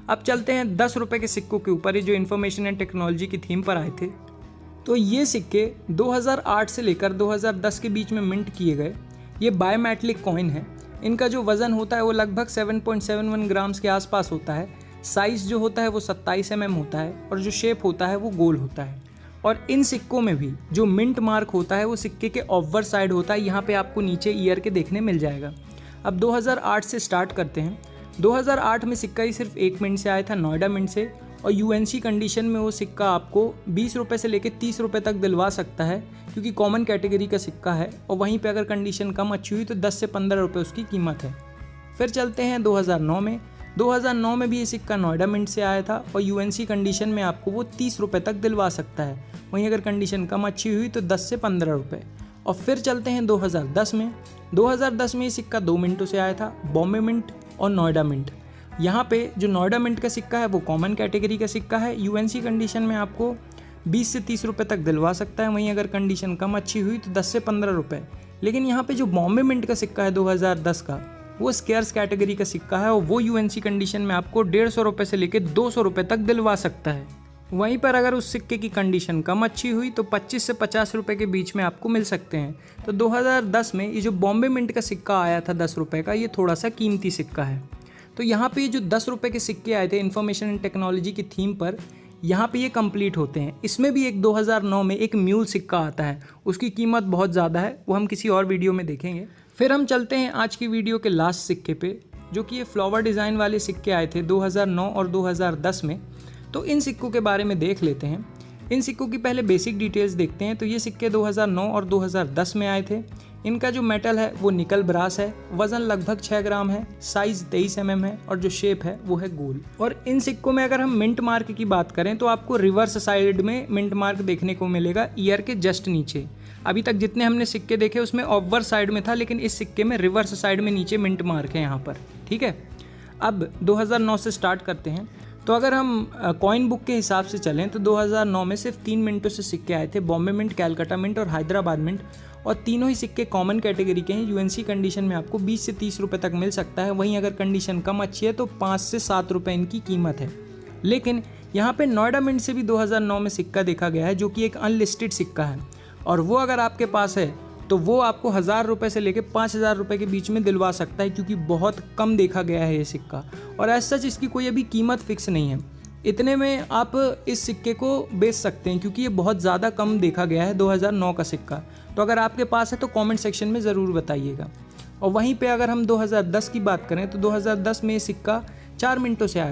अब चलते हैं 10 रुपये के सिक्कों के ऊपर, ये जो इन्फॉर्मेशन एंड टेक्नोलॉजी की थीम पर आए थे। तो ये सिक्के 2008 से लेकर 2010 के बीच में मिंट किए गए। ये बायोमेट्रिक कॉइन है। इनका जो वज़न होता है वो लगभग 7.71 ग्राम्स के आसपास होता है। साइज़ जो होता है वो 27 mm होता है और जो शेप होता है वो गोल होता है। और इन सिक्कों में भी जो मिंट मार्क होता है वो सिक्के के ऑफवर साइड होता है। यहाँ पे आपको नीचे ईयर के देखने मिल जाएगा। अब 2008 से स्टार्ट करते हैं। 2008 में सिक्का ही सिर्फ 1 मिनट से आया था, नोएडा मिंट से, और यूएनसी कंडीशन में वो सिक्का आपको 20 रुपये से लेकर 30 रुपये तक दिलवा सकता है, क्योंकि कॉमन कैटेगरी का सिक्का है। और वहीं पे अगर कंडीशन कम अच्छी हुई तो 10 से 15 रुपये उसकी कीमत है। फिर चलते हैं 2009 में। 2009 में भी ये सिक्का नोएडा मिंट से आया था और यूएनसी कंडीशन में आपको वो 30 रुपये तक दिलवा सकता है। वहीं अगर कंडीशन कम अच्छी हुई तो 10 से 15 रुपये। और फिर चलते हैं 2010 में। 2010 में ये सिक्का 2 मिनटों से आया था, बॉम्बे मिंट और नोएडा मिंट। यहाँ पे जो नोएडा मिंट का सिक्का है वो कॉमन कैटेगरी का सिक्का है। यूएनसी कंडीशन में आपको 20 से 30 रुपये तक दिलवा सकता है। वहीं अगर कंडीशन कम अच्छी हुई तो 10 से 15 रुपये। लेकिन यहाँ पे जो बॉम्बे मिंट का सिक्का है 2010 का, वो स्केर्स कैटेगरी का सिक्का है और वो यूएनसी कंडीशन में आपको 150 रुपये से लेकर 200 रुपये तक दिलवा सकता है। वहीं पर अगर उस सिक्के की कंडीशन कम अच्छी हुई तो 25 से 50 रुपये के बीच में आपको मिल सकते हैं। तो 2010 में ये जो बॉम्बे मिंट का सिक्का आया था 10 रुपये का, ये थोड़ा सा कीमती सिक्का है। तो यहाँ पे ये जो 10 रुपये के सिक्के आए थे इन्फॉर्मेशन एंड टेक्नोलॉजी की थीम पर, यहाँ पे ये कंप्लीट होते हैं। इसमें भी एक 2009 में एक म्यूल सिक्का आता है, उसकी कीमत बहुत ज़्यादा है, वो हम किसी और वीडियो में देखेंगे। फिर हम चलते हैं आज की वीडियो के लास्ट सिक्के पे, जो कि ये फ्लावर डिज़ाइन वाले सिक्के आए थे 2009 और 2010 में। तो इन सिक्कों के बारे में देख लेते हैं। इन सिक्कों की पहले बेसिक डिटेल्स देखते हैं। तो ये सिक्के 2009 और 2010 में आए थे। इनका जो मेटल है वो निकल ब्रास है, वज़न लगभग 6 ग्राम है, साइज़ 23 mm है और जो शेप है वो है गोल। और इन सिक्कों में अगर हम मिंट मार्क की बात करें तो आपको रिवर्स साइड में मिंट मार्क देखने को मिलेगा, ईयर के जस्ट नीचे। अभी तक जितने हमने सिक्के देखे उसमें ऑफवर साइड में था, लेकिन इस सिक्के में रिवर्स साइड में नीचे मिंट मार्क है यहाँ पर। ठीक है, अब 2009 से स्टार्ट करते हैं। तो अगर हम कॉइन बुक के हिसाब से चलें तो 2009 में सिर्फ 3 मिनटों से सिक्के आए थे, बॉम्बे मिंट, कैलकाटा मिंट और हैदराबाद मिंट। और तीनों ही सिक्के कॉमन कैटेगरी के हैं। यूएनसी कंडीशन में आपको 20 से 30 रुपये तक मिल सकता है। वहीं अगर कंडीशन कम अच्छी है तो 5 से 7 रुपये इनकी कीमत है। लेकिन यहाँ पे नोएडा मिंट से भी 2009 में सिक्का देखा गया है, जो कि एक अनलिस्टेड सिक्का है, और वो अगर आपके पास है तो वो आपको 1000 रुपये से लेकर 5000 रुपये के बीच में दिलवा सकता है, क्योंकि बहुत कम देखा गया है ये सिक्का। और एज सच इसकी कोई अभी कीमत फिक्स नहीं है। इतने में आप इस सिक्के को बेच सकते हैं, क्योंकि ये बहुत ज़्यादा कम देखा गया है 2009 का सिक्का। तो अगर आपके पास है तो कमेंट सेक्शन में ज़रूर बताइएगा। और वहीं पे अगर हम 2010 की बात करें तो 2010 में ये सिक्का 4 मिनटों से आया